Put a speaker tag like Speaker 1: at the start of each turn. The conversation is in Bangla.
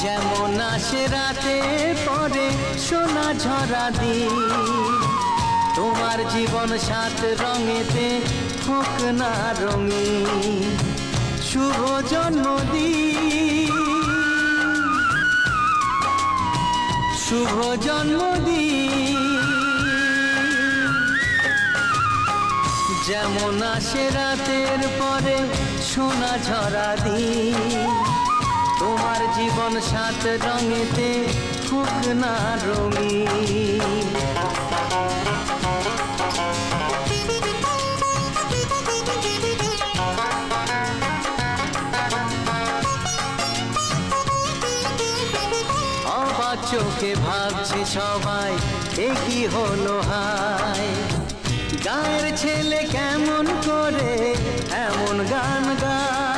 Speaker 1: যেমন আসে রাতে পরে সোনা ঝরা দিন, তোমার জীবন সাত রঙেতে হোক না রঙিন। শুভ জন্মদিন, শুভ জন্মদিন। যেমন আসে রাতের পরে সোনা ঝরা দিন, তোমার জীবন সাত রঙেতে হোক না রঙিন। অবাক চোখে ভাবছে সবাই এ কি হলো হায়, গায়ের ছেলে কেমন করে এমন গান গায়।